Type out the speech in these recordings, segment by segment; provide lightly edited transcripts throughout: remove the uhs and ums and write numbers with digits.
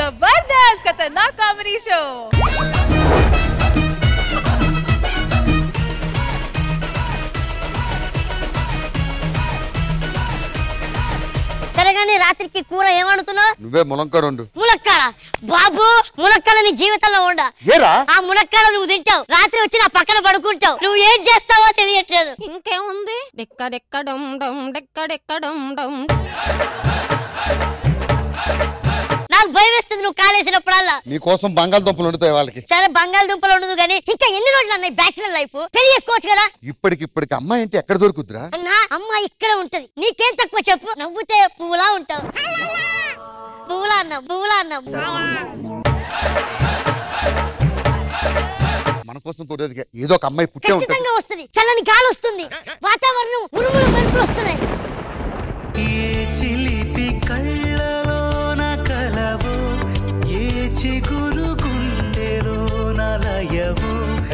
जबरदस्त खतरनाक comedy show. సరే గానీ రాత్రికి కూర ఏమడుతున్నావు? నువ్వే మునక్కాడ వండు. మునక్కాడ? బాబు మునక్కాడ నీ జీవితంలో ఉండ. ఆ మునక్కాడ నువ్వు తింటావు, రాత్రి వచ్చి నా పక్కన పడుకుంటావు. నువ్వు ఏం చేస్తావో తెలియట్లేదు. ఇంకేముంది? డెక్కడెక్కడం డమ్ డెక్కడెక్కడం డమ్. నాకు భయం వేస్తుంది నువ్వు కాలేసినప్పుడల్లా. నీ కోసం బంగాళదుంపలు వండుతాయి వాళ్ళకి. సరే బంగాళదుంపలు ఉండదు కానీ ఇంకా ఎన్ని రోజులు అన్నాయి బ్యాచులర్ లైఫ్? పెళ్లి చేసుకోవచ్చు కదా. ఇప్పటికి అమ్మాయి అంటే ఎక్కడ దొరుకుద్దురా? అన్నా అమ్మాయి ఇక్కడ ఉంటది, నీకేం తక్కువ చెప్పు. నవ్వుతే పువ్వులా ఉంటావు. పువ్వులా అన్నాం, పువ్వులా అన్నాం. మన కోసం కూడా ఏదో ఒక అమ్మాయి పుట్టే ఉంటుంది. ఖచ్చితంగా వస్తుంది. చల్లని గాలి వస్తుంది, వాతావరణం ఉరుములు మెరుపులు వస్తున్నాయి.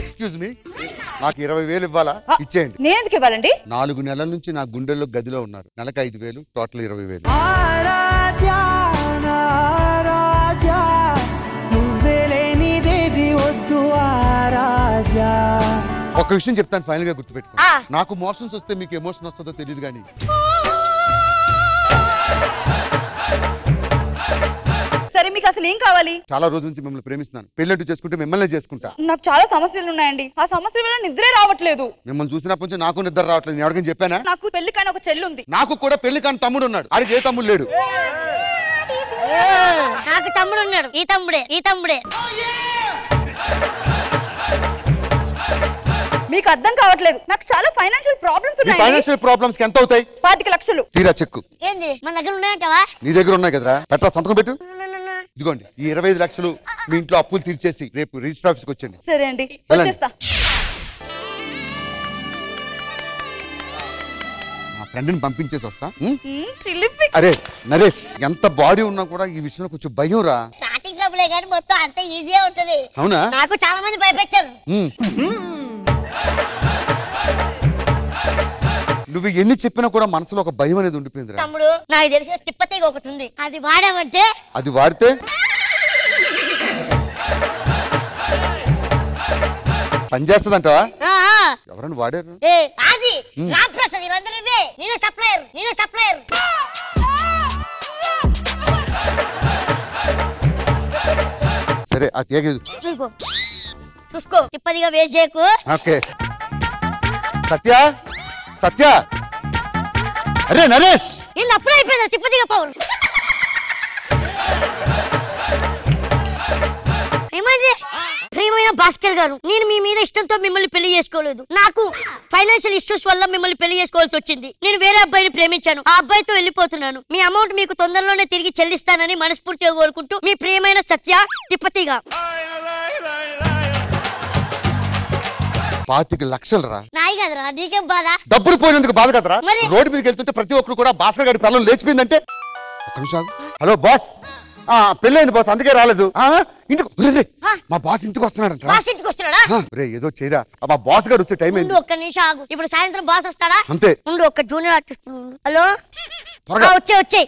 ఎక్స్క్యూజ్ మీ, నాకు 20,000 ఇవ్వాలా? ఇచ్చేయండి. నేను ఎందుకు ఇవ్వాలండి? 4 నెలల నుంచి నా గుండెల్లో గదిలో ఉన్నారు. నెలకు 5,000, టోటల్ 20,000. ఒక విషయం చెప్తాను, ఫైనల్ గా గుర్తుపెట్టుకో. నాకు మోషన్స్ వస్తే మీకు ఎమోషన్ వస్తుందో తెలియదు కానీ సరే మీకు అసలు ఏం కావాలి? చాలా రోజుల నుంచి మిమ్మల్ని ప్రేమిస్తున్నాను. పెళ్ళంటూ చేసుకుంటే మిమ్మల్ని చేసుకుంటా. నాకు చాలా సమస్యలు ఉన్నాయండి, ఆ సమస్యల వల్ల నిద్రే రావట్లేదు. మిమ్మల్ని చూసినప్పటి నుంచి నాకు నిద్ర రావట్లేదు. నేను ఎవరికైనా చెప్పానా? నాకు పెళ్లి కాని ఒక చెల్లి ఉంది. నాకు కూడా పెళ్లి కాని తమ్ముడు ఉన్నాడు. ఆడికి ఏ తమ్ముడు లేడు. నాకు తమ్ముడు ఉన్నాడు. ఈ తమ్ముడే. మీకు అర్థం కావట్లేదు, నాకు చాలా ఫైనాన్షియల్ ప్రాబ్లమ్స్ ఉన్నాయి. ఫైనాన్షియల్ ప్రాబ్లమ్స్ ఎంత అవుతాయి? 25 లక్షలు. తీరా చెక్కు. ఏంది మన దగ్గర ఉన్నాయంటావా? నీ దగ్గర ఉన్నాయి కదరా, పెట్టా సంతకం పెట్టు. ఇదిగోండి ఈ 25 లక్షలు మీ ఇంట్లో అప్పులు తీర్చేసి రేపు రిజిస్టర్ ఆఫీస్కి వచ్చండి. సరే అండి, వచ్చేస్తా. నా ఫ్రెండ్ని పంపించేసి వస్తా. అరే నరేష్, ఎంత బాడీ ఉన్నా కూడా ఈ విషయంలో కొంచెం భయం రా. స్టార్టింగ్ ట్రబులే కానీ మొత్తం అంత ఈజీగా ఉంటది. అవునా? నాకు చాలా మంది భయపెట్టారు. నువ్వు ఎన్ని చెప్పినా కూడా మనసులో ఒక భయం అనేది ఉండిపోయింది. తమ్ముడు నాకు తెలిసిన తిప్పతీగ ఒకటి ఉంది, అది వాడామంటే అది వాడితే పనిచేస్తుందంటావా? ఎవరన్నా వాడారు? అది రాంప్రసాద్. ఇవందరూ నేనే సప్లయర్. సరే ఆ కేక్ చూసుకో, తిప్పదిగా వేస్ట్ చేయకు. ఓకే. సత్య అరే నరేష్, నేను అప్పుడే అయిపోయిందా తిప్పదిగా పౌరు? ఏమండి ప్రియమైన భాస్కర్ గారు, నేను మీ మీద ఇష్టంతో మిమ్మల్ని పెళ్లి చేసుకోలేదు. నాకు ఫైనాన్షియల్ ఇష్యూస్ వల్ల మిమ్మల్ని పెళ్లి చేసుకోవాల్సి వచ్చింది. నేను వేరే అబ్బాయిని ప్రేమించాను, ఆ అబ్బాయితో వెళ్ళిపోతున్నాను. మీ అమౌంట్ మీకు తొందరలోనే తిరిగి చెల్లిస్తానని మనస్ఫూర్తిగా కోరుకుంటూ మీ ప్రియమైన సత్య తిప్పతిగా. 25 లక్షలు రా. నాయి కదరా, నీకేం బాధ? డబ్బులు పోయినందుకు బాధ కదరా. రోడ్డు మీదకి వెళ్తుంటే ప్రతి ఒక్కరు కూడా భాస్కర్ గారి పిల్లలు లేచిపోయిందంటే. ఒక్క నిమిషం. హలో బాస్, పెళ్ళైంది బాస్, అందుకే రాలేదు. ఇంటికి మా బాస్ ఇంటికి వస్తున్నాడు. రే ఏదో చేయరా, మా బాస్ గారు వచ్చే టైం అయింది. ఒక్క నిమిషం ఆగు, ఇప్పుడు సాయంత్రం బాస్ వస్తాడా? అంతే. ఉండు, ఒక జూనియర్ ఆర్టిస్ట్. హలో, వచ్చే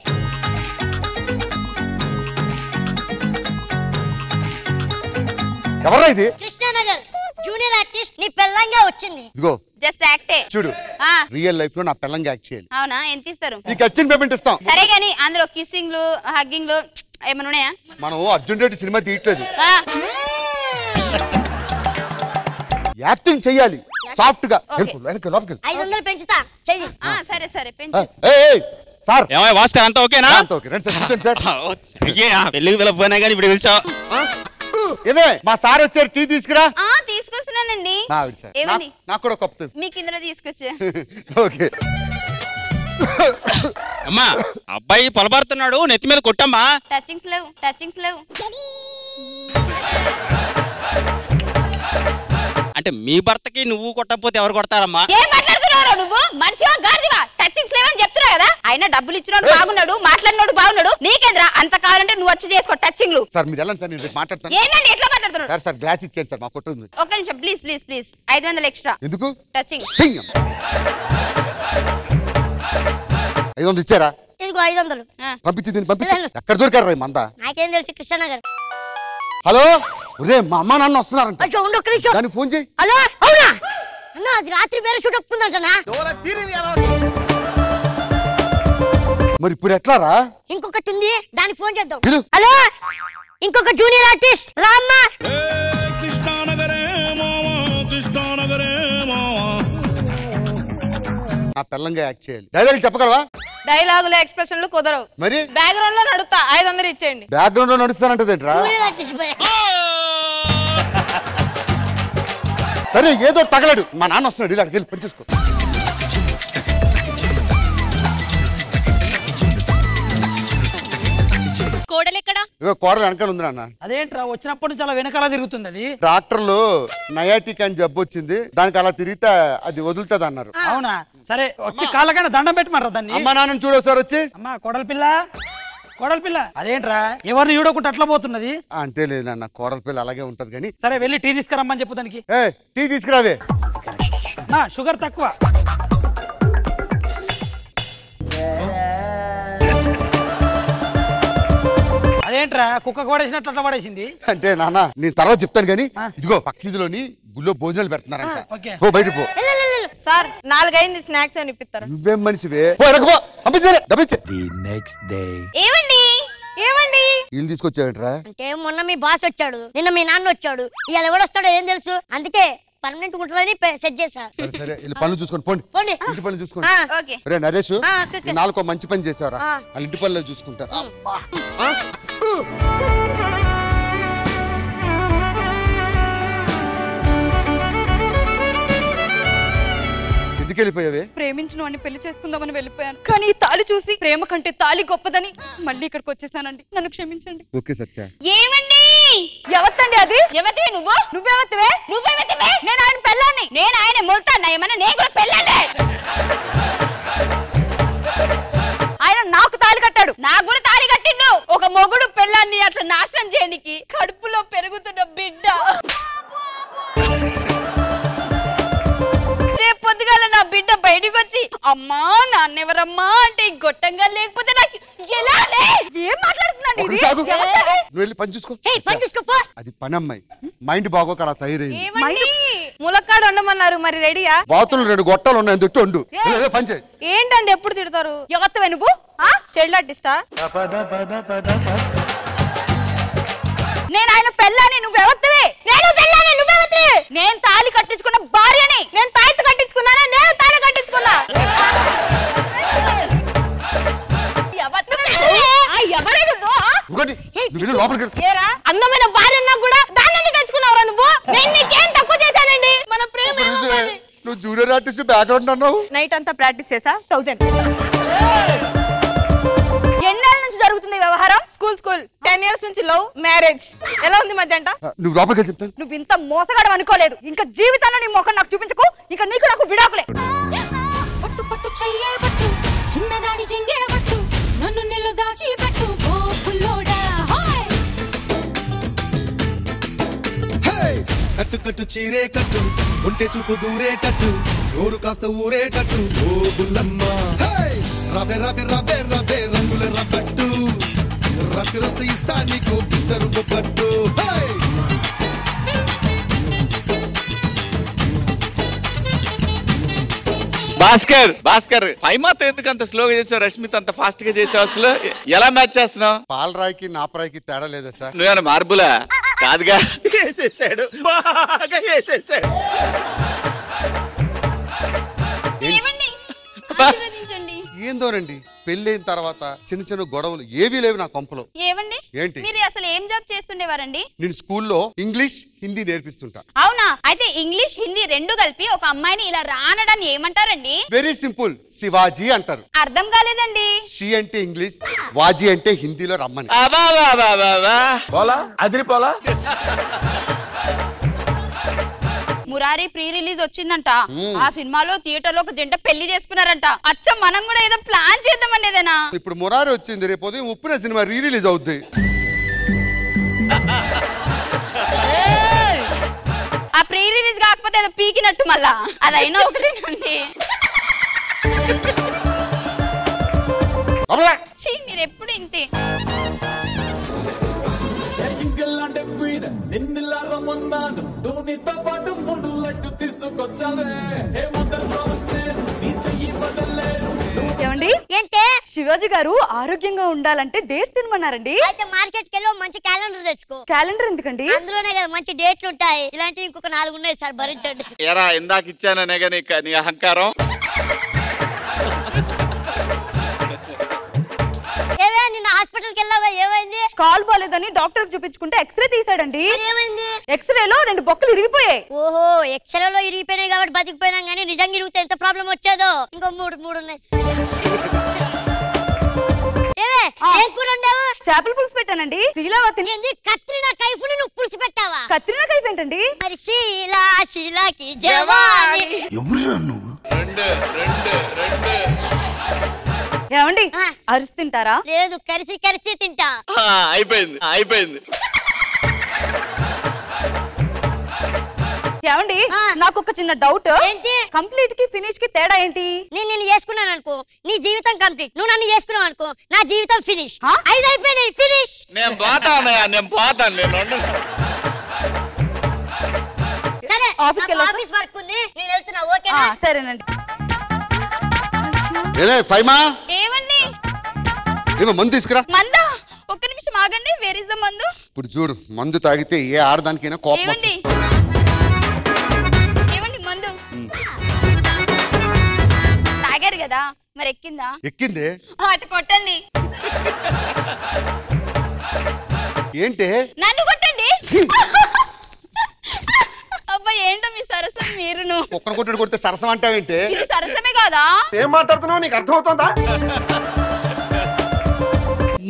ఎవరా ఇది? Krishna Nagar junior artist. నీ పెళ్ళంగా వచ్చింది. ఇదిగో జస్ట్ యాక్టే చూడు. రియల్ లైఫ్ లో నా పెళ్ళంగా యాక్ట్ చేయాలి. అవునా? ఎంత ఇస్తారు? నీకు వచ్చిన పేమెంట్ ఇస్తాం. సరే గానీ అందులో కిస్సింగ్లు హగ్గింగ్లు ఏమైనా ఉన్నాయా? మనం అర్జున్ రెడ్డి సినిమా తీయట్లేదు, యాక్టింగ్ చెయ్యాలి సాఫ్ట్ గా. 500 పెంచుతా చెయ్యి. సరే సరే పెంచు. సార్ భాస్కర్ అంతా ఓకేనా? ఓకే రండి సార్, కూర్చోండి సార్. పెళ్ళికి వెళ్ళకపోయినా కానీ ఇప్పుడు పిలిచావు. ఏమే మా సార్ వచ్చారు, టీ తీసుకురా. తీసుకొస్తున్నానండి. నాకు కూడా కప్పు మీకు ఇందులో తీసుకొచ్చా. ఓకే. అమ్మా అబ్బాయి పొలబడుతున్నాడు, నెత్తి మీద కొట్టమ్మా. టచింగ్స్ లేవు. అంటే మీ భర్తకి నువ్వు కొట్టకపోతే ఎవరు కొడతారమ్మా? ఏం మాట్లాడుతున్నావు నువ్వు? మనిషివా గాడిదివా? టచింగ్స్ లేవని చెప్తున్నా కదా. అయినా డబ్బులు ఇచ్చినోడు బాగున్నాడు, మాట్లాడినోడు బాగున్నాడు. నీకేంద్రా అంత కావాలంటే నువ్వు వచ్చి చేసుకో టచింగ్లు. సార్ మీరు వెళ్ళండి సార్, నేను మాట్లాడతాను. ఏంటండి ఎట్లా మాట్లాడుతున్నాడు? సార్ సార్ గ్లాస్ ఇచ్చేయండి సార్, మా కొట్టుంది. ఒక్క నిమిషం ప్లీజ్ 500 ఎక్స్ట్రా. ఎందుకు? టచింగ్ 500 ఇచ్చారా? ఇదిగో 500. పంపించి పంపించి. ఎక్కడ దొరికారు రా మంద? నాకేం తెలుసు కృష్ణనగర్. హలో ఒరే మా అమ్మ నాన్న వస్తున్నారంట. అయ్యో ఉండు ఒక్క నిమిషం. దానికి ఫోన్ చేయి. హలో అవునా అన్న అది రాత్రి వేరే షూట్ ఒప్పుకుందంటనా? మరి ఇప్పుడు ఎట్లా రా? ఇంకొకటి ఉంది దానికి ఫోన్ చేద్దాం. హలో ఇంకొక జూనియర్ ఆర్టిస్ట్ రామ్మా. నా పిల్లంగా యాక్ట్ చేయాలి. డైలాగ్ చెప్పగలవా? డైలాగులు ఎక్స్ప్రెషన్లు కుదరవు. మరి బ్యాక్గ్రౌండ్ లో నడుస్తా 500 ఇచ్చేయండి. బ్యాక్గ్రౌండ్ లో నడుస్తానంటదేంట్రా? జూనియర్ ఆర్టిస్ట్ సరే ఏదో తగలడు. మా నాన్న వస్తున్నాడు, ఇలా వెళ్ళి పని చూసుకో. కోడలు వెనకాల ఉంది నాన్న. అదేంట్రా వచ్చినప్పటి నుంచి అలా వెనకాల తిరుగుతుంది అది? డాక్టర్లు నయాటిక్ అని జబ్బు వచ్చింది, దానికి అలా తిరిగితే అది వదులుతుంది అన్నారు. అవునా? సరే వచ్చి కాళ్ళకైనా దండం పెట్టమరా దాన్ని. అమ్మ నాన్న చూడొకసారి వచ్చి. అమ్మా కోడల పిల్ల అదేంట్రా ఎవరిని చూడకుండా అట్లా పోతున్నది? అంతే లేదు నాన్న, కోడల పిల్ల అలాగే ఉంటది. కానీ సరే వెళ్ళి టీ తీసుకురమ్మని చెప్పు దానికి. టీ తీసుకురావే. షుగర్ తక్కువ. అదేంట్రా కుక్క కొడేసినట్లు అట్లా పడేసింది? అంటే నాన్న నేను తర్వాత చెప్తాను కానీ ఇదిగో పక్కీదిలోని గుళ్ళో భోజనాలు పెడుతున్నారంట. పో బయట పో. సార్ 4 అయింది, స్నాక్స్ అని ఇప్పిస్తారా? నువ్వేం మనిషివే? ఏమండి వీళ్ళు తీసుకొచ్చావేంట్రా? అంటే మొన్న మీ బాస్ వచ్చాడు, నిన్న మీ నాన్న వచ్చాడు, ఇవాళ ఎవడొస్తాడో ఏం తెలుసు, అందుకే పర్మనెంట్ ఉంటుందని సెట్ చేశా. సరే వీళ్ళు పనులు చూసుకోండి, పోండి. ఇంటి పనులు చూసుకోండి. రే నరేష్, నాలుగో మంచి పని చేసావరా? వాళ్ళ ఇంటి పనులు చూసుకుంటారు. ఎందుకు వెళ్ళిపోయావే? ప్రేమించిన వాడిని పెళ్లి చేసుకుందామని వెళ్ళిపోయాను, కానీ ఈ తాళి చూసి ప్రేమ కంటే తాళి గొప్పదని మళ్ళీ ఇక్కడికి వచ్చేసానండి. నన్ను క్షమించండి. ఓకే సత్య. ఏమండి? ఎవత్తండి అది? ఎవతివే నువ్వు? నువ్వెవతివే? నువ్వెవతివే? నేను ఆయన పెళ్ళాన్ని. నేను ఆయన మొల్తాన్నా ఏమన్నా? నేను కూడా పెళ్ళాన్ని. ఆయన నాకు తాళి కట్టాడు. నాకు కూడా తాళి కట్టిండు. ఒక మొగుడు పెళ్ళాన్ని అట్లా నాశనం చేయడానికి కడుపులో పెరుగుతున్న బిడ్డ. రేపు పొద్దుగాల నా బిడ్డ బయటికి వచ్చి అమ్మా నాన్నెవరమ్మా అంటే గొట్టంగా లేకపోతే నాకు ఎలా? ఏం మాట్లాడుతున్నాండి? నువ్వు వెళ్ళి పని చూసుకో. అది పని అమ్మాయి, మైండ్ బాగోక అలా తయారైంది. ములక్కాడు వండమన్నారు, మరి రెడీయా? బాతులు 2 గొట్టాలు ఉన్నాయి, తిట్టు వండు. పని చేయి. ఏంటండి ఎప్పుడు తిడతారు? ఎవత్తవే నువ్వు? చైల్డ్ ఆర్టిస్టా? నేను ఆయన పెళ్ళాని, నువ్వెవత్తవే? నేను పెళ్ళాని, నువ్వెవత్తవే? నేను తాళి కట్టించుకున్న భార్యని. నేను తాయితు కట్టించుకున్నానా? నేను తాళి కట్టించుకున్నా. అందమైన భార్య ఉన్నా కూడా దాన్ని తెచ్చుకున్నావురా నువ్వు? నేను నీకేం తక్కువ చేశానండి? మన ప్రేమ నువ్వు జూనియర్ ఆర్టిస్ట్ బ్యాక్గ్రౌండ్ అన్నావు. నైట్ అంతా ప్రాక్టీస్ చేసా. 1000 ఎన్నేళ్ళ నుంచి జరుగుతుంది వ్యవహారం? స్కూల్ 10 years నుంచి లవ్ మ్యారేజ్. ఎలా ఉంది మధ్య అంట? నువ్వు లోపలికి చెప్తాను. నువ్వు ఇంత మోసగాడు అనుకోలేదు. ఇంకా జీవితంలో నీ ముఖం నాకు చూపించకు. ఇంకా నీకు నాకు విడాకులే. పట్టు పట్టు చెయ్యే పట్టు చిన్నదాని జింగే పట్టు నన్ను నిలు దాచి పెట్టు ఓ పుల్లోడా. కట్టు కట్టు చీరే కట్టు ఉంటే చూపు దూరేటట్టు నోరు కాస్త ఊరేటట్టు ఓ బుల్లమ్మ. రవే రవే రవే రవే రంగుల రబ్బట్టు రత్తి రస్తి ఇస్తా నీకు బిస్తరు పట్టు. భాస్కర్ పైమాత ఎందుకు అంత స్లోగా చేసావు? రష్మిత్ అంత ఫాస్ట్ గా చేసావు, అసలు ఎలా మ్యాచ్ చేస్తున్నావు? పాలరాయికి నాపరాయికి తేడా లేదా సార్? నువ్వేనా మార్బులా? కాదుగా, వేసేసాడు, బాగా వేసేసాడు. ఏందోనండి, పెళ్ళైన తర్వాత చిన్న చిన్న గొడవలు ఏవీ లేవు నా కొంపలో. ఏవండి? ఏంటి? మీరు అసలు ఏం జాబ్ చేస్తుండేవారండి? నేను స్కూల్లో ఇంగ్లీష్ హిందీ నేర్పిస్తుంటా. అవునా? అయితే ఇంగ్లీష్ హిందీ 2 కలిపి ఒక అమ్మాయిని ఇలా రానడాన్ని ఏమంటారండి? వెరీ సింపుల్, శివాజీ అంటారు. అర్థం కాలేదండి. షీ అంటే ఇంగ్లీష్, వాజీ అంటే హిందీలో రమ్మని. మురారి ప్రీ రిలీజ్ వచ్చిందంట. ఆ సినిమాలో థియేటర్ లో ఒక జంట పెళ్లి చేసుకున్నారంట. అచ్చం మనం కూడా ఏదో ప్లాన్ చేద్దామండి ఏదైనా. ఇప్పుడు మురారి వచ్చింది, రేపు ఉదయం ఉప్పిన సినిమా రీ రిలీజ్ అవుద్ది. ఆ ప్రీ రిలీజ్ కాకపోతే ఏదో పీకినట్టు మళ్ళా. అదైనా ఒకటేనండి. ఛీ, మీరు ఎప్పుడు ఇంతే. ఏమండి ఏంటే శివాజీ గారు ఆరోగ్యంగా ఉండాలంటే డేట్స్ తినమన్నారండి. అయితే మార్కెట్ కి వెళ్ళి మంచి క్యాలెండర్ తెచ్చుకో. క్యాలెండర్ ఎందుకండి? అందులోనే కదా మంచి డేట్లు ఉంటాయి. ఇలాంటివి ఇంకొక 4 ఉన్నాయి సార్, భరించండి. ఎరా ఇందాక ఇచ్చాననే నీ అహంకారం. ఏవే నిన్న హాస్పిటల్ కి వెళ్ళావా? ఏమైంది? కాల్ బాలేదని డాక్టర్ చూపించుకుంటే ఎక్స్రే తీసాడండి. ఏమైంది? ఎక్స్రేలో 2 బొక్కలు ఇరిగిపోయాయి. ఓహో, ఎక్స్రేలో ఇరిగిపోయినాయి కాబట్టి బతికిపోయినాం, కానీ నిజంగా ఇరిగితే ఎంత ప్రాబ్లం వచ్చేదో. ఇంకో 3 ఉన్నాయి. ఏవే ఏం కూర వండావు? చేపల పులుసు పెట్టానండి. శ్రీలావతి ఏంది కత్రినా కైఫ్ని నువ్వు పులుసు పెట్టావా? కత్రినా కైఫ్ ఏంటండి? మరి షీలాకి జవాని. ఏమండి అరిసి తింటారా? లేదు, కరిసి తింటా. అయిపోయింది. ఏమండి నాకు ఒక చిన్న డౌట్. ఏంటి? కంప్లీట్ కి ఫినిష్ కి తేడా ఏంటి? నేను నిన్ను చేసుకున్నాను అనుకో, నీ జీవితం కంప్లీట్. నువ్వు నన్ను చేసుకున్నావు అనుకో, నా జీవితం ఫినిష్. 5 అయిపోయినాయి, ఫినిష్. నేను పోతాను. సరే, ఆఫీస్ వర్క్ ఉంది, నేను వెళ్తున్నా. ఓకేనా? సరేనండి. ఫైమా ఏమండి? మందు తీసుకురా. మందా? ఒక్క నిమిషం ఆగండి. వేర్ ఇస్ ద మందు? ఇప్పుడు చూడు, మందు తాగితే ఏ ఆడదానికైనా కోపం ఏమండి? వస్తుంది. ఏమండి మందు తాగారు కదా, మరి ఎక్కిందా? ఎక్కింది. అయితే కొట్టండి. ఏంటి? నన్ను కొట్టండి. అబ్బా ఏంటో మీ సరసం మీరును. ఒక్కను కొట్టడు కొడితే సరసం అంటావేంటి? ఇది సరసమే కాదా? ఏం మాట్లాడుతున్నావు, నీకు అర్థమవుతుందా?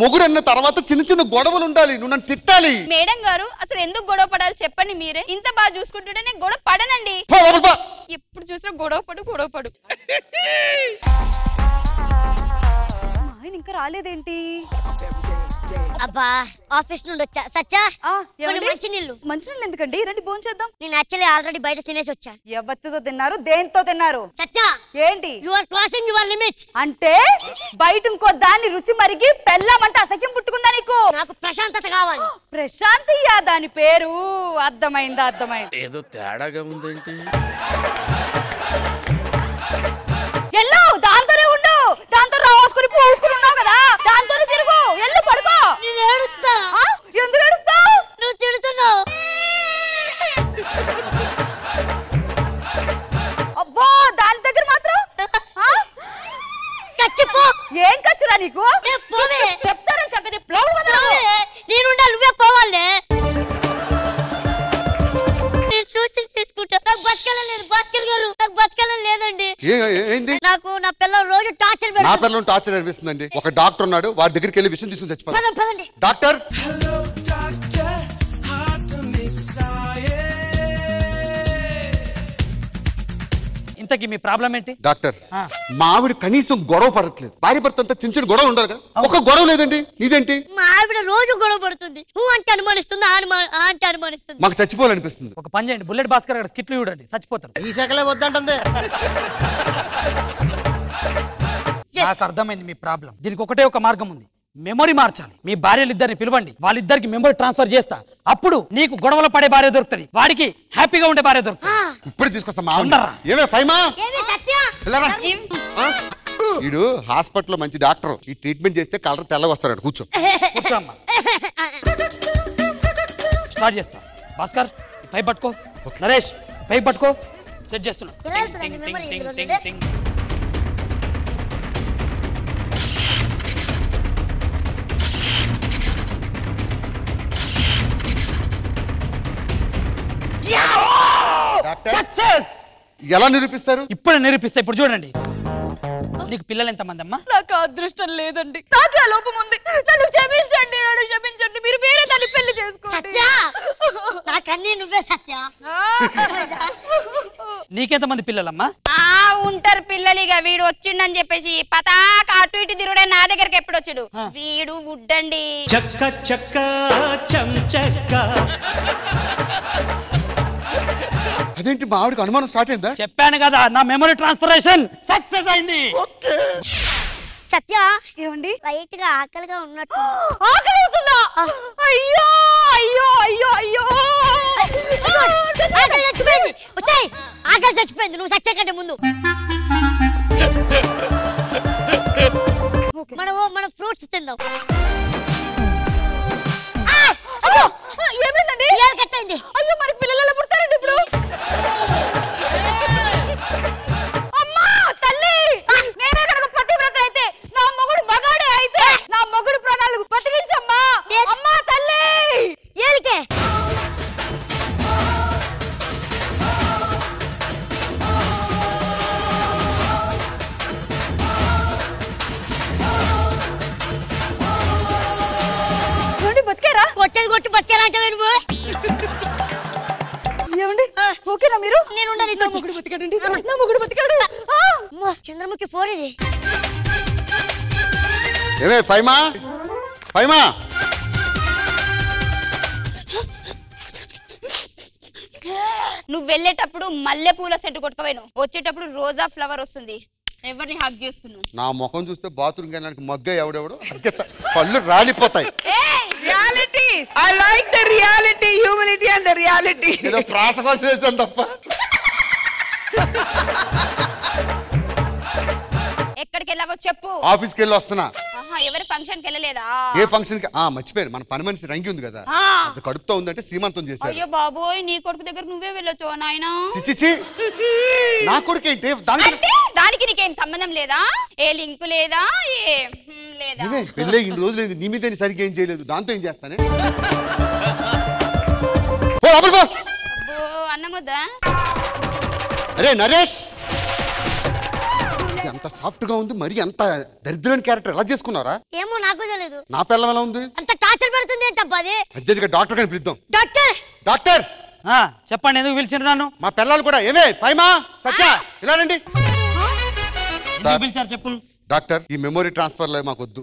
మొగుడన్న తర్వాత చిన్న గొడవలు ఉండాలి. నువ్వు నన్ను తిట్టాలి. మేడం గారు అసలు ఎందుకు గొడవ పడాలి చెప్పండి మీరే. ఇంత బాగా చూసుకుంటుంటే నేను గొడవ పడనండి. ఎప్పుడు చూసినా గొడవ పడు. ఆయన ఇంకా రాలేదేంటి? అబ్బా, ఆఫీస్ నుండి వచ్చా. సచ్చా మంచి నీళ్ళు ఎందుకండి? రండి భోంచేద్దాం. నేను యాక్చువల్లీ ఆల్రెడీ బయట తినేసి వచ్చా. ఎవరితో తిన్నారు? దేంతో తిన్నారు? సచ్చా ఏంటి? You are crossing your limits. అంటే బయట ఇంకో దాన్ని రుచి మరిగి పెళ్ళామంటే అసహ్యం పుట్టుకుందా నీకు? నాకు ప్రశాంతత కావాలి. ప్రశాంతియా దాని పేరు? అర్థమైందా? ఏదో తేడాగా ఉందేంటి? ఎల్లు, దాంతోనే ఉండు. దాంతో రాసుకుని పోసుకుని ఉన్నావు కదా, దాంతోనే తిరుగు. ఎల్లు, పడుకో. నేను ఏడుస్తా. ఎందుకు ఏడుస్తావు? నువ్వు తిడుతున్నావు. అబ్బో, దాని దగ్గర మాత్రం కచ్చిపో. ఏం కచ్చురా నీకు? చెప్తారని చక్కది నేనుండా, నువ్వే పోవాలే. నేను చూసి తీసుకుంటా. నాకు బతకాలని లేదు భాస్కర్ గారు, నాకు బతకాలని లేదండి. నాకు నా పిల్లలు రోజు టార్చర్ పెడతారు. నా పిల్లలు టార్చర్ అనిపిస్తుందండి. ఒక డాక్టర్ ఉన్నాడు, వాడి దగ్గరికి వెళ్ళి విషయం తీసుకుని చచ్చిపోతాను. డాక్టర్, ఇంతకీ మీ ప్రాబ్లం ఏంటి? డాక్టర్, మా ఆవిడ కనీసం గొడవ పడట్లేదు. భార్య భర్త అంతా చిన్న గొడవ ఉండాలి కదా, ఒక గొడవ లేదండి. నీదేంటి? మా ఆవిడ రోజు గొడవ పడుతుంది. అంటే అనుమానిస్తుంది, అంటే అనుమానిస్తుంది. మాకు చచ్చిపోవాలనిపిస్తుంది. ఒక పని చేయండి, బుల్లెట్ భాస్కర్ గారు స్కిట్లు చూడండి, చచ్చిపోతారు. ఈ శాఖలే వద్దంటుంది. నాకు అర్థమైంది మీ ప్రాబ్లం. దీనికి ఒకటే ఒక మార్గం ఉంది. మెమొరీ మార్చాలి. మీ భార్యలిద్దరిని పిలవండి, వాళ్ళిద్దరికి మెమొరీ ట్రాన్స్ఫర్ చేస్తా. అప్పుడు నీకు గొడవలు పడే భార్య దొరుకుతుంది, వాడికి హ్యాపీగా ఉండే భార్య దొరుకుతుంది. ఇప్పుడు తీసుకొస్తా. ఏమే ఫైమా, వీడు హాస్పిటల్ మంచి డాక్టర్. ఈ ట్రీట్మెంట్ చేస్తే కలర్ తెల్లగా వస్తాడు. కూర్చో. కూర్చోమ్మా. స్టార్ట్ చేస్తా. భాస్కర్ పైప్ పట్టుకో. నరేష్ పైప్ పట్టుకో. సెట్ చేస్తున్నా. సక్సెస్. ఎలా నిరూపిస్తారు? ఇప్పుడు నిరూపిస్తా. ఇప్పుడు చూడండి, నీకు పిల్లలు ఎంతమంది అమ్మా? నాకు అదృష్టం లేదండి, నాకు ఆ లోపం ఉంది. నన్ను క్షమించండి, మీరు వేరే దాన్ని పెళ్లి చేసుకోండి. నాకన్నీ నువ్వే సత్య. నీకెంతమంది పిల్లలమ్మా? ఉంటారు పిల్లలు. ఇక వీడు వచ్చిండని చెప్పేసి పతాక అటు ఇటు తిరుగుడే నా దగ్గరికి ఎప్పుడు వచ్చాడు. వీడు ఉడ్డండి. చక్క చక్క చంచక్క. అదేంటి, మా ఆవిడకి అనుమానం స్టార్ట్ అయిందా? చెప్పాను కదా, నా మెమరీ ట్రాన్స్ఫరేషన్ సక్సెస్ అయింది. సత్య ఏమండి లైట్ గా ఆకలిగా ఉన్నట్టు. ఆకలి అవుతుందా? అయ్యో అయ్యో అయ్యో అయ్యో ఆకలి చచ్చిపోయింది. వచ్చాయి, ఆకలి చచ్చిపోయింది. నువ్వు సచ్చే కంటే ముందు మనం ఫ్రూట్స్ తిందాం. ఏమైందండి? కట్టయింది. అయ్యో మరి పిల్లలు ఎలా పుడతారండి ఇప్పుడు? అమ్మా తల్లి, నేనే కనుక పతివ్రత అయితే, నా మొగుడు మగాడే అయితే, నా మొగుడు ప్రాణాలు బతికించమ్మా. అమ్మా తల్లి. ఏలికే బతికారా? కొట్టేది కొట్టి బతికేలా అంటే నువ్వు. ఏమండి ఓకేనా మీరు? నేను ఉండాలి. నా మొగుడు బతికాడండి, నా మొగుడు బతికాడు. చంద్రముఖి ఫోన్ ఇది. ఏమే ఫైమా ఫైమా నువ్వు వెళ్ళేటప్పుడు మల్లె పూల సెంటు కొట్టుకోవేను, వచ్చేటప్పుడు రోజా ఫ్లవర్ వస్తుంది. ఎవరిని హక్ చేసుకున్నావు? నా ముఖం చూస్తే బాత్రూమ్ వెళ్ళడానికి మగ్గ ఎవడెవడు పళ్ళు రాలిపోతాయి. Reality I like the reality, humility and the reality. ఏదో ప్రాస కోసం వేసాను తప్ప. ఎక్కడికి వెళ్ళావో చెప్పు. ఆఫీస్కి వెళ్ళి వస్తున్నా. ఎవరి ఫంక్షన్ కి వెళ్ళలేదా? ఏ ఫంక్షన్ కి? మర్చిపోయారు, మన పని మనిషి రంగి ఉంది కదా, అది కడుపుతో ఉందంటే సీమంతం చేశారు. అయ్యో బాబోయ్, నీ కొడుకు దగ్గర నువ్వే వెళ్ళొచ్చు నాయనా. చిచిచి, నా కొడుకు ఏంటి? దానికి నీకేం సంబంధం లేదా? ఏ లింకు లేదా? ఏ లేదా? పెళ్ళే ఇన్ని రోజులు నీ మీద సరిగ్గా ఏం చేయలేదు, దాంతో ఏం చేస్తానే? అన్నముద్దా? అరే నరేష్, ఎంత సాఫ్ట్ గా ఉంది, మరి అంత దరిద్రమైన క్యారెక్టర్ ఎలా చేసుకున్నారా? ఏమో నాకు తెలియదు. నా పిల్లం ఎలా ఉంది? అంత టార్చర్ పెడుతుంది ఏంటబ్బా అది? అర్జెంట్ గా డాక్టర్ గారిని పిలుద్దాం. డాక్టర్ డాక్టర్ చెప్పండి, ఎందుకు పిలిచిండ్రు నన్ను? మా పిల్లలు కూడా. ఏమే ఫైమా సత్య ఇలా రండి. పిలిచారు చెప్పు. డాక్టర్, ఈ మెమొరీ ట్రాన్స్ఫర్ లో మాకు వద్దు,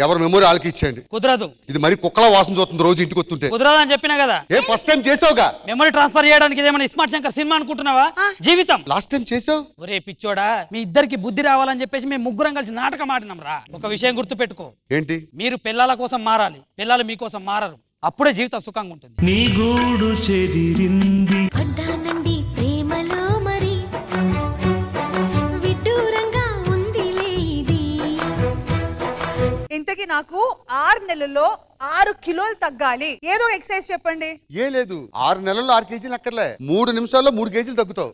ఎవరు మెమొరీ వాళ్ళకి ఇచ్చేయండి. కుదరదు. ఇది మరి కుక్కల వాసన చూస్తుంది రోజు ఇంటికి వస్తుంటే. కుదరదు అని చెప్పినా కదా. ఏ ఫస్ట్ టైం చేసావుగా మెమొరీ ట్రాన్స్ఫర్ చేయడానికి ఇదేమన్నా స్మార్ట్ శంకర్ సినిమా అనుకుంటున్నావా? జీవితం లాస్ట్ టైం చేసావు. ఒరే పిచ్చోడా, మీ ఇద్దరికి బుద్ధి రావాలని చెప్పేసి మేము ముగ్గురం కలిసి నాటకం ఆడినాం రా. ఒక విషయం గుర్తు పెట్టుకో. ఏంటి? మీరు పిల్లల కోసం మారాలి, పిల్లలు మీకోసం మారరు. అప్పుడే జీవితం సుఖంగా ఉంటుంది. నీ గూడు చెదిరింది పడ్డానండి ప్రేమలో మరి విడ్డూరంగా ఉందిలే ఇది. ఇంతకీ నాకు 6 నెలల్లో 6 కిలోలు తగ్గాలి. ఏదో ఎక్సర్సైజ్ చెప్పండి. ఏ లేదు, 6 నెలల్లో 6 కేజీలు అక్కర్లే, 3 నిమిషాల్లో 3 కేజీలు తగ్గుతావు.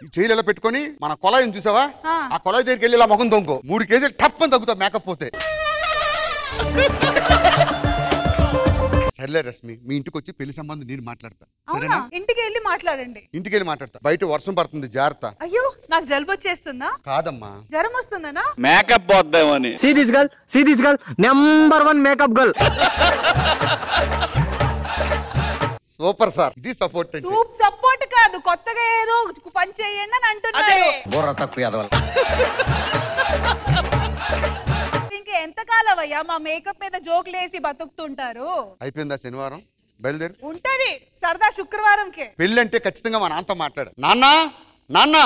ఈ చేయిలు ఎలా పెట్టుకొని మన కొలాయిని చూసావా, ఆ కొలాయి దగ్గరికి వెళ్ళి ఇలా ముఖం తొంగో, 3 కేజీలు టప్ అని తగ్గుతావు మేకప్ పోతే. సర్లే రశ్మి, మీ ఇంటికి వచ్చి పెళ్లి సంబంధం నేను మాట్లాడతా, సరేనా? ఇంటికి వెళ్ళి మాట్లాడండి. ఇంటికి వెళ్ళి మాట్లాడతా. బయట వర్షం పడుతుంది, జాగ్రత్త. అయ్యో, నాకు జలుబు వచ్చేస్తుందా? కాదమ్మా, జ్వరం వస్తుందనా? మేకప్ పోద్దామని. See this girl, number 1 makeup girl. Super sir, ఇది సపోర్ట్. సపోర్ట్ కాదు, కొత్తగా ఏదో పని చేయండి అని అంటున్నాడు. ఇంకా ఎంత కాలం అయ్యా మా మేకప్ మీద జోకులు వేసి బతుకుతుంటారు? అయిపోయిందా శనివారం? బయలుదేరి ఉంటది సరదా శుక్రవారంకే. పెళ్ళి అంటే ఖచ్చితంగా మా నాన్నతో మాట్లాడు. నాన్న నాన్న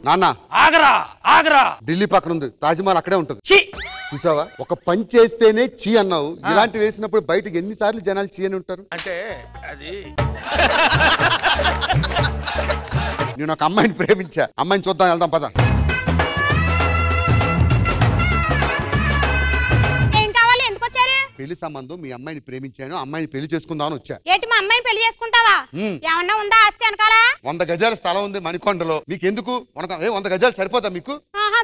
నాన్న ఆగరా ఆగరా, ఢిల్లీ పక్కన ఉంది తాజ్మహల్, అక్కడే ఉంటుంది. చూసావా, ఒక పని చేస్తేనే చీ అన్నావు, ఇలాంటి వేసినప్పుడు బయటకు ఎన్నిసార్లు జనాలు చీ అని ఉంటారు. అంటే అది నేను ఒక అమ్మాయిని ప్రేమించా, అమ్మాయిని చూద్దాం, వెళ్దాం పద. ఏం కావాలి? ఎందుకు వచ్చారు? పెళ్లి సంబంధం, మీ అమ్మాయిని ప్రేమించాను, అమ్మాయిని పెళ్లి చేసుకుందాం అని వచ్చా. ఏంటి మా అమ్మాయిని పెళ్లి చేసుకుంటావా? ఏమన్నా ఉందా ఆస్తి అనకాలా? 100 గజాల స్థలం ఉంది మణికొండలో, మీకు ఎందుకు? 100 గజాలు సరిపోదా మీకు?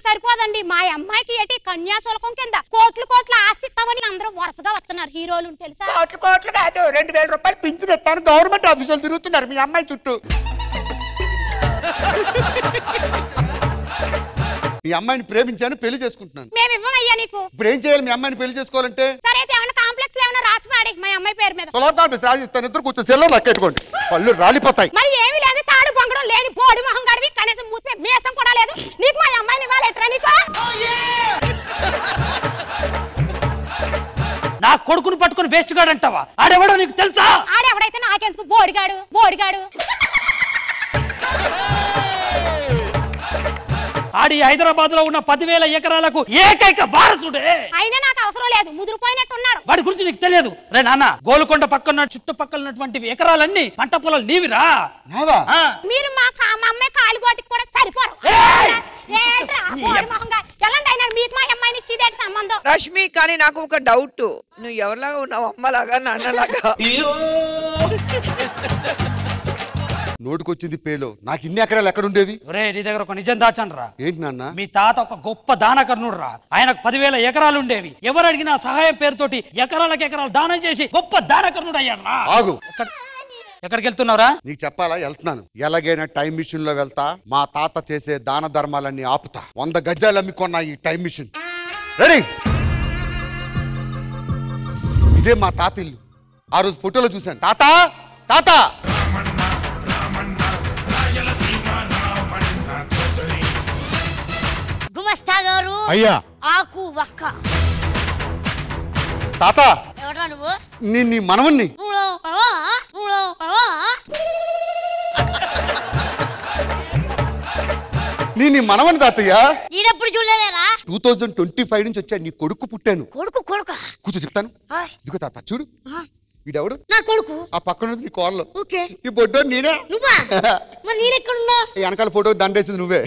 సరిపోదండి, మా అమ్మాయికి ఏంటి కన్యాశుల్కం కింద కోట్లు కోట్ల ఆస్తి ఇస్తామని అందరూ వరుసగా వస్తున్నారు హీరోలు, తెలుసా? కోట్లు కాదు, 2000 రూపాయలు పింఛన్ ఇస్తాను, గవర్నమెంట్ ఆఫీసులు తిరుగుతున్నారు మీ అమ్మాయి చుట్టూ. మీ అమ్మాయిని ప్రేమించాను, పెళ్లి చేసుకుంటున్నాను. మేము ఇవ్వమయ్యా నీకు. ఇప్పుడు ఏం చేయాలి మీ అమ్మాయిని పెళ్లి చేసుకోవాలంటే? సరే అయితే ఏమైనా కాంప్లెక్స్ ఏమైనా రాసి పాడి మా అమ్మాయి పేరు మీద. రాజిస్తాను, ఇద్దరు కూర్చొని సెల్లో లెక్కెట్టుకోండి, పళ్ళు రాలిపోతాయి. మరి ఏమీ లేదు, తాడు పొంగడం లేని బోడి మొహం గడివి, కనీసం మూసే మేసం కూడా లేదు. నీకు మా అమ్మాయిని ఇవ్వాలేట్రా నీకు? నా కొడుకుని పట్టుకుని వేస్ట్ గాడు అంటావా? ఆడెవడో నీకు తెలుసా? ఆడెవడైతే నాకెందుకు, బోడిగాడు బోడిగాడు. ఆడి హైదరాబాద్ లో ఉన్న 10,000 ఎకరాలకు ఏకైక వారసుడే. అయినా నాకు అవసరం లేదు, ముదిరిపోయినట్టున్నాడు. వాడి గురించి నీకు తెలియదు. రే నాన్న, గోల్కొండ పక్కన చుట్టుపక్కల ఉన్నటువంటి ఎకరాలన్నీ పంట పొలాలు నీవిరా. మీరు మా అమ్మాయి కాలుగోటికి కూడా సరిపోరు. మీకు మా అమ్మాయిని ఇచ్చేదే సంబంధం. రష్మి, కానీ నాకు ఒక డౌట్, నువ్వు ఎవరిలాగా ఉన్నావు? అమ్మలాగా, నాన్నలాగా? నోటుకొచ్చింది పేలో. నాకు ఇన్ని ఎకరాలు ఎక్కడ ఉండేవి? ఒరే, నీ దగ్గర ఒక నిజం దాచండ్రా. ఏంటి నాన్న? మీ తాత ఒక గొప్ప దానకర్ణుడు రా. ఆయనకు 10,000 ఎకరాలు ఉండేవి. ఎవరు అడిగినా సహాయం పేరుతోటి ఎకరాలకు ఎకరాలు దానం చేసి గొప్ప దానకర్ణుడు అయ్యారా. ఆగు, ఎక్కడికి వెళ్తున్నావురా? నీకు చెప్పాలా? వెళ్తున్నాను. ఎలాగైనా టైం మిషన్ లో వెళ్తా. మా తాత చేసే దాన ధర్మాలన్నీ ఆపుతా. 100 గజాలు అమ్మికొన్నా ఈ టైం మిషన్. రెడీ? ఇదే మా తాత ఇల్లు. ఆ రోజు ఫోటోలో చూశాను. తాత తాత గుమస్తా గారు. అయ్యా. ఆకు వక్క. తాత, ఎవరా నువ్వు? నీ మనవన్ని. నీ మనవని తాతయ్య. నేనెప్పుడు చూడలేదేనా? 2025 నుంచి వచ్చా. నీ కొడుకు పుట్టాను. కొడుకు? కూర్చో చెప్తాను. ఇదిగో తాత చూడు. వీడెవడు? నా కొడుకు. ఆ పక్కన నీ కోడలు. ఓకే. ఈ బొడ్డో నేనే. నువ్వా? మరి నేనెక్కడున్నా? వెనకాల ఫోటో దండేసింది నువ్వే.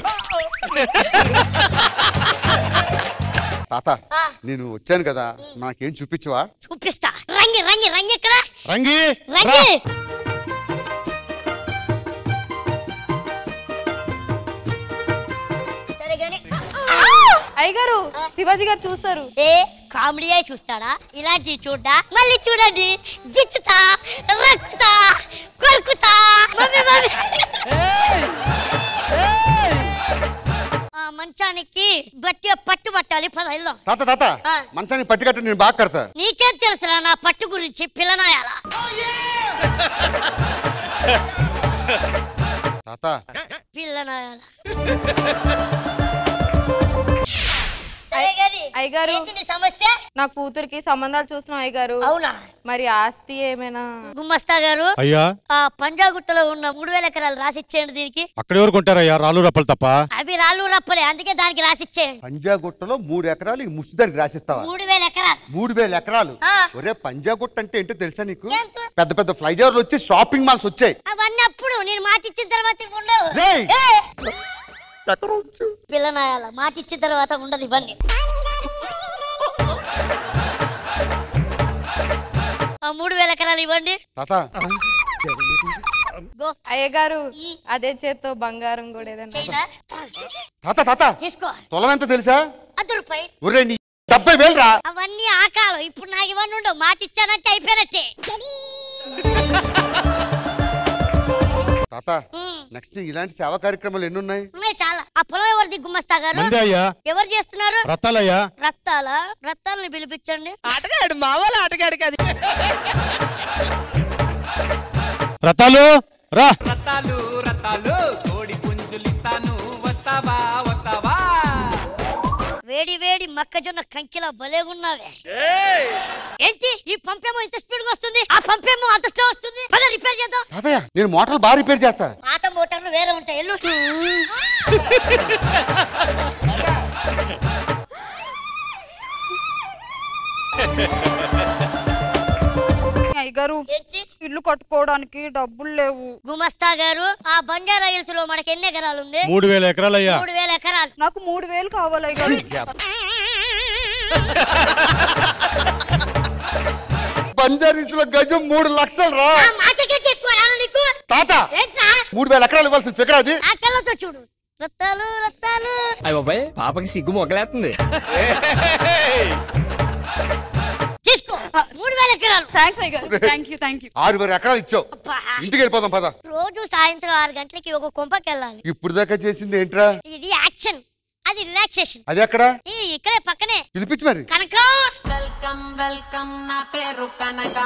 తాత, నేను వచ్చాను కదా, నాకేం చూపించవా? చూపిస్తా. రంగి రంగి రంగి ఎక్కడ? రంగి రంగి. అయ్యగారు, శివాజీ గారు చూస్తారు. ఏ కామెడీ అయి చూస్తాడా? ఇలాంటివి చూడ్డా? మళ్ళీ చూడండి. గిచ్చుతా, రక్కుతా, కొరుకుతా. మంచానికి గట్టిగా పట్టు పట్టాలి. పద వెళ్దాం. తాత తాత, మంచానికి పట్టు కట్ట, నేను బాగా కడతా. నీకేం తెలుసురా నా పట్టు గురించి? పిల్లనాయాలా? తాత, పిల్లనాయాలా? అయ్యగారు, సమస్య? నా కూతురికి సంబంధాలు చూస్తున్నాం అయ్యగారు. అవునా? మరి ఆస్తి ఏమైనా? గుమ్మస్తా గారు, అయ్యా, ఆ పంజాగుట్టలో ఉన్న 3,000 ఎకరాలు రాసిచ్చేయండి దీనికి. అక్కడ ఎవరు కొంటారయ్యా? రాళ్ళు రప్పలు తప్ప. అవి రాళ్ళు రప్పలే, అందుకే దానికి రాసిచ్చేయండి. పంజాగుట్టలో 3 ఎకరాలు ఈ ముసుదానికి రాసిస్తావా? 3,000 ఎకరాలు. 3,000 ఎకరాలు? ఒరే, పంజాగుట్ట అంటే ఏంటో తెలుసా నీకు? పెద్ద పెద్ద ఫ్లైఓవర్లు వచ్చి షాపింగ్ మాల్స్ వచ్చాయి. అవన్నీ అప్పుడు నేను మాట ఇచ్చిన తర్వాత ఉండవు. పిల్లనాయాల మాట ఇచ్చిన తర్వాత ఉండదు ఇవన్నీ. 3,000 ఎకరాలు ఇవ్వండి. అయ్యగారు, అదే చేత్తో బంగారం కూడా ఏదైనా. తాత తాత, తీసుకో. తొలం ఎంత తెలుసా? 100 రూపాయలు. ఒరే, నీ 70,000 రా. అవన్నీ ఆ కాలం. ఇప్పుడు నాకు ఇవన్నీ ఉండవు. మాట ఇచ్చానంటే అయిపోయినట్టే. తాత, నెక్స్ట్ ఇలాంటి సేవా కార్యక్రమాలు ఎన్ని ఉన్నాయి? చాలా. ఆ పొలం ఎవరిది గుమ్మస్తా గారు? ఎవరు చేస్తున్నారు? రత్తాలయ్యా. రత్తాలా? రత్తాలని పిలిపించండి. ఆటగాడు, మా వాళ్ళ ఆటగాడు కాదు. రత్తాలు రా. రత్తాలు రత్తాలు కోడి పుంజులిస్తాను, వస్తావా వస్తావా? వేడి వేడి మొక్కజొన్న కంకిలా భలేగున్నావే. ఏంటి ఈ పంపేమో ఇంత స్పీడ్ గా వస్తుంది, ఆ పంపేమో అంత స్లో వస్తుంది. పద రిపేర్ చేద్దాం. తాతయ్య, నేను మోటార్లు బాగా రిపేర్ చేస్తా. పాత మోటార్లు వేరే ఉంటాయి. ఎల్లు. అయ్యగారు, ఇల్లు కట్టుకోవడానికి డబ్బులు లేవు. గుమస్తా గారు, ఆ బంజారా హిల్స్ లో మనకి ఎన్ని ఎకరాలు ఉంది? 3,000 ఎకరాలు అయ్యా. 3,000 ఎకరాలు. నాకు 3,000 కావాలి అయ్యగారు. బంజారా హిల్స్ లో గజం 3 లక్షలు రా. తాత, 3,000 ఎకరాలు ఇవ్వాల్సిన ఫిగర్ అది. ఆ కళ్ళతో చూడు. రత్తాలు రత్తాలు. అయ్య బాబాయ్, పాపకి సిగ్గు మొగలేస్తుంది. తీసుకో 3,000 ఎకరాలు. థాంక్స్ అయ్యగారు. థాంక్యూ. 6,000 ఎకరాలు ఇచ్చావు. ఇంటికి వెళ్ళిపోదాం పద. రోజు సాయంత్రం 6 గంటలకి ఒక కొంపకి వెళ్ళాలి. ఇప్పుడు దాకా చేసింది ఏంట్రా? ఇది యాక్షన్, అది రిలాక్సేషన్. అది ఎక్కడ? ఇక్కడే పక్కనే. పిలిపించు మరి. కనక, వెల్కమ్ వెల్కమ్, నా పేరు కనక.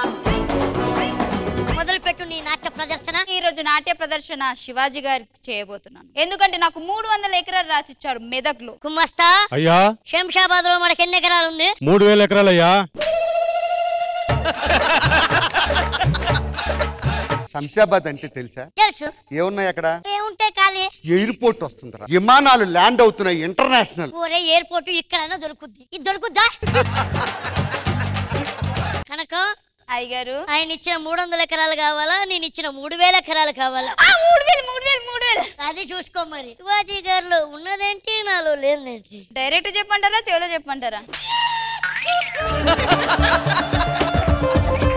మొదలు పెట్టు నీ నాట్య ప్రదర్శన. ఈ రోజు నాట్య ప్రదర్శన శివాజీ గారికి చేయబోతున్నాను. ఎందుకంటే నాకు 300 ఎకరాలు రాసిచ్చారు మెదక్లో. కుమ్మస్తా అయ్యా, శంషాబాద్ లో మనకి ఎన్ని ఎకరాలు ఉంది? 3,000 ఎకరాలు అయ్యా. శంషాబాద్ అంటే తెలుసా? తెలుసు. ఏమున్నాయి అక్కడ? ఏముంటే కానీ ఎయిర్పోర్ట్ వస్తుందిరా, విమానాలు ల్యాండ్ అవుతున్నాయి ఇంటర్నేషనల్. ఒరే ఎయిర్పోర్ట్ ఇక్కడైనా దొరుకుద్ది, ఇది దొరుకుద్దా? కనుక అయ్యగారు ఆయన ఇచ్చిన 300 ఎకరాలు కావాలా, నేను ఇచ్చిన 3000 ఎకరాలు కావాలా? 3000 అది చూసుకో మరి. శివాజీ గారిలో ఉన్నదేంటి, నాలో లేదేంటి? డైరెక్ట్ చెప్పంటారా, చెవులో చెప్పంటారా?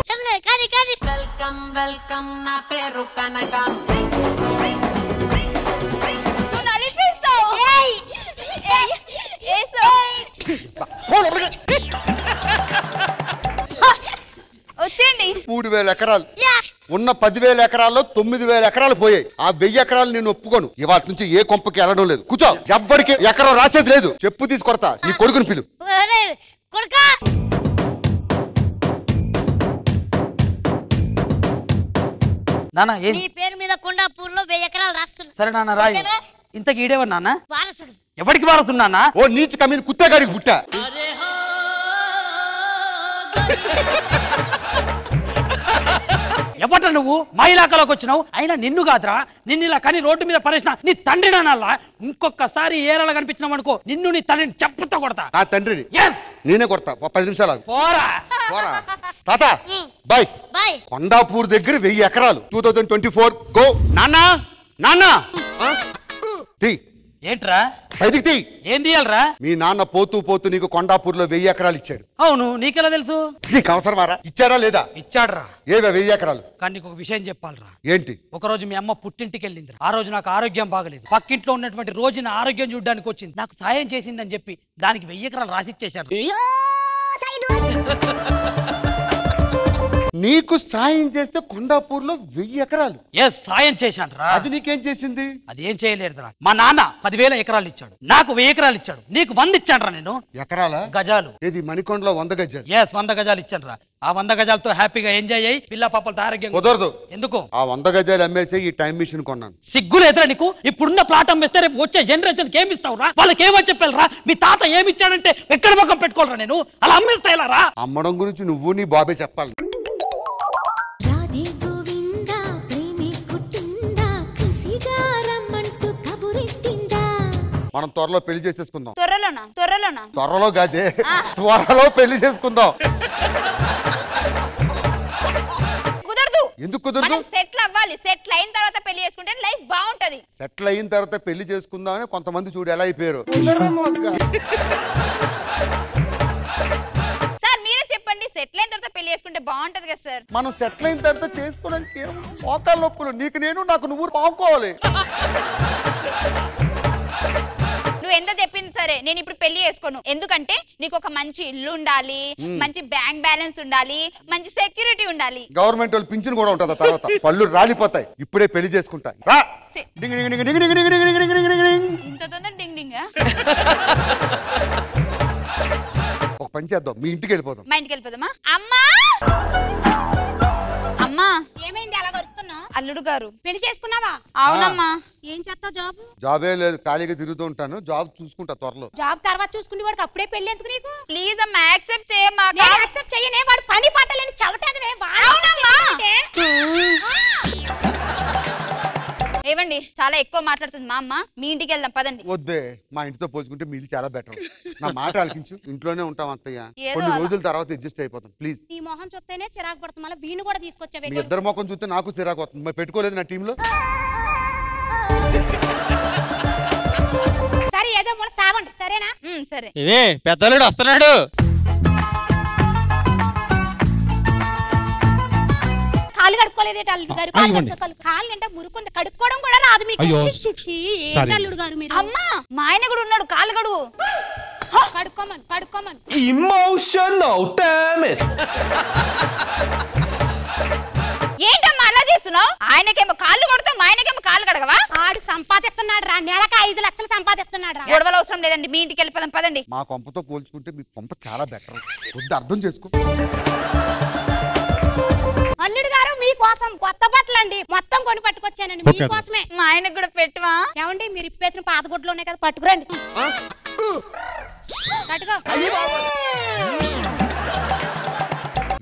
సరే కానీ కానీ వెల్కమ్ వెల్కమ్, నా పేరు కనక. నువ్వు నలిపిస్తావు. వచ్చేయండి. 3000 ఎకరాలు ఉన్న 10,000 ఎకరాల్లో 9,000 ఎకరాలు పోయాయి. ఆ 1000 ఎకరాలు నేను ఒప్పుకోను. ఇవాటి నుంచి ఏ కొంపకి వెళ్ళడం లేదు. కూర్చో. ఎవ్వడికి ఎకరం రాసేది లేదు. చెప్పు తీసి కొడతా. నీ కొడుకుని పిలు. కొడుకా నాన్న నీ పేరు మీద కొండాపూర్ లో 1000 ఎకరాలు రాస్తున్నా. సరే నాన్న రాయి. ఇంతకి ఈడేవాడు నాన్న? వారసుడు. ఎవరికి వారసున్నా? ఓ నీచు కమీని కుత్తగాడికి పుట్టా. ఎవట నువ్వు మా ఇలాకాలోకి వచ్చినావు? అయినా నిన్ను కాదురా, నిన్ను ఇలా కానీ రోడ్డు మీద పరేసిన నీ తండ్రి నాన్నల్లా. ఇంకొకసారి ఏరలా కనిపించినావు అనుకో, నిన్ను నీ తండ్రిని చెప్పుతో కొడతా. ఆ తండ్రిని నేనే కొడతా. 10 నిమిషాలు ఆగు. పోరా తాత బాయ్. బాయ్. కొండాపూర్ దగ్గర 1000 ఎకరాలు 2024 గో. నాన్నా నాన్నా తీ. ఏంట్రా బయటికి తీ. ఏం తీయాలరా? మీ నాన్న పోతూ పోతూ నీకు కొండాపూర్ లో 1000 ఎకరాలు ఇచ్చాడు. అవును, నీకెలా తెలుసు? నీకు అవసరమారా? ఇచ్చారా లేదా? ఇచ్చాడ్రా. ఏవే 1000 ఎకరాలు? కానీ నీకు ఒక విషయం చెప్పాలరా. ఏంటి? ఒక రోజు మీ అమ్మ పుట్టింటికి వెళ్ళింది. ఆ రోజు నాకు ఆరోగ్యం బాగలేదు. పక్కింట్లో ఉన్నటువంటి రోజు నా ఆరోగ్యం చూడడానికి వచ్చింది. నాకు సాయం చేసిందని చెప్పి దానికి 1000 ఎకరాలు రాసిచ్చేశాడు. నీకు సాయం చేస్తే కొండాపూర్ లో 1000 ఎకరాలు? సాయం చేశాను రా. అది నీకేం చేసింది? అది ఏం చేయలేదురా. మా నాన్న 10,000 ఎకరాలు ఇచ్చాడు, నాకు 1000 ఎకరాలు ఇచ్చాడు. నీకు 100 ఇచ్చాను రా. నేను ఎకరాల గజాలు. ఏది మణికొండలో 100 గజాలు? 100 గజాలు ఇచ్చాను రా. ఆ 100 గజాలతో హ్యాపీగా ఎంజాయ్ అయ్యి పిల్ల పాపలతో ఆరోగ్యం. కుదరదు. ఎందుకు? ఆ 100 గజాలు అమ్మేసి ఈ టైం మిషన్ కొన్నాను. సిగ్గులు ఎదురా నీకు? ఇప్పుడున్న ప్లాట్ అమ్మేస్తే రేపు వచ్చే జనరేషన్ ఏమి ఇస్తావు రా? వాళ్ళకి ఏమని చెప్పారా? మీ తాత ఏమి ఇచ్చాడంటే ఎక్కడ ముఖం పెట్టుకోవాలరా? నేను అలా అమ్మేస్తా ఇలా రా. అమ్మడం గురించి నువ్వు నీ బాబే చెప్పాలి. మనం త్వరలో పెళ్లి చేసేసుకుందాం. త్వరలో కాదే, త్వరలో పెళ్లి చేసుకుందాం. కుదరదు. ఎందుకు కుదరదు? సెటిల్ అవ్వాలి. సెటిల్ అయిన తర్వాత పెళ్లి చేసుకుంటే లైఫ్ బాగుంటది. సెటిల్ అయిన తర్వాత పెళ్లి చేసుకుందాం అని కొంతమంది చూడు ఎలా అయిపోయారు. సార్ మీరే చెప్పండి, సెటిల్ అయిన తర్వాత పెళ్లి చేసుకుంటే బాగుంటది కదా సార్? మనం సెటిల్ అయిన తర్వాత చేసుకోవడానికి మోకాళ్ళ నొప్పులు. నీకు నేను, నాకు నువ్వు పావుకోవాలి. నువ్వు ఎంత చెప్పింది సరే, నేను ఇప్పుడు పెళ్లి చేసుకోను. ఎందుకంటే నీకు ఒక మంచి ఇల్లు ఉండాలి, మంచి బ్యాంక్ బ్యాలెన్స్ ఉండాలి, మంచి సెక్యూరిటీ ఉండాలి. గవర్నమెంట్ వాళ్ళు పింఛన్ కూడా ఉంటుందా? తర్వాత పళ్ళు రాలిపోతాయి. ఇప్పుడే పెళ్లి చేసుకుంటా. రా. ఇంత తొందర డింగ్ డింగ్. ఒక పని చేద్దాం, మీ ఇంటికి వెళ్ళిపోదాం. మా ఇంటికి వెళ్ళిపోదామా? అమ్మా అమ్మా ఏమైంది అలా వస్తున్నావు? అల్లుడు గారు పెళ్లి చేసుకున్నావా? అవునమ్మా. ఏం చేస్తావు? జాబ్? జాబే లేదు, ఖాళీగా తిరుగుతూ ఉంటాను. జాబ్ చూసుకుంటా త్వరలో. జాబ్ తర్వాత చూసుకునే వాడికి అప్పుడే పెళ్లి ఎందుకు నీకు? ప్లీజ్ అమ్మా యాక్సెప్ట్ చేయమ్మా. యాక్సెప్ట్ చేయనే, వాడు పని పట్టలేని చవటేదనే. అవునమ్మా. ఏవండి చాలా ఎక్కువ మాట్లాడుతుంది మా అమ్మ. మీ ఇంటికి వెళ్దాం పదండి. వద్దే, మా ఇంటితో పోల్చుకుంటే మీ ఇల్లు చాలా బెటర్. నా మాట ఆలకించు. ఇంట్లోనే ఉంటాం అత్తయ్య. కొన్ని రోజుల తర్వాత అడ్జస్ట్ అయిపోతాం ప్లీజ్. ఈ మొహం చూస్తేనే చిరాకు పడుతుంది. మళ్ళీ వీణు కూడా తీసుకొచ్చావు. మీ ఇద్దరు మొఖం చూస్తే నాకు చిరాకు వస్తుంది. మరి పెట్టుకోలేదు నా టీంలో. సరే ఏదో మొన్న సావండి. సరేనా? సరే. ఇదే పెద్దలుడు వస్తున్నాడు. కాళ్ళు కడుక్కోలేదే అల్లుడు గారు? కాళ్ళు అంటే మురుకుంది, కడుక్కోవడం కూడా రాదు మీకు. అల్లుడు గారు మీరు. అమ్మా మా ఆయన కూడా ఉన్నాడు, కాళ్ళు కడుగు. కడుక్కోమని కడుక్కోమని. Emotional, damn it. ఏంటమ్మా అలా చేస్తున్నావు? ఆయనకేమో కాళ్ళు కొడతావు, మా ఆయనకేమో కాళ్ళు కడగవా? ఆడు సంపాదిస్తున్నాడు రా, నెలకు 5 లక్షలు సంపాదిస్తున్నాడు రా. గొడవలు అవసరం లేదండి, మీ ఇంటికి వెళ్ళిపోదాం పదండి. మా కొంపతో పోల్చుకుంటే మీ కొంప చాలా బెటర్. వద్దు, అర్థం చేసుకో. అల్లుడు గారు మీకోసం కొత్త బట్టలు అండి మొత్తం కొని పట్టుకొచ్చానండి. మీకోసమే. మా ఆయనకు కూడా పెట్టవా? ఏమండి మీరు ఇప్పేసిన పాత గుడ్లు ఉన్నాయి కదా, పట్టుకురండి.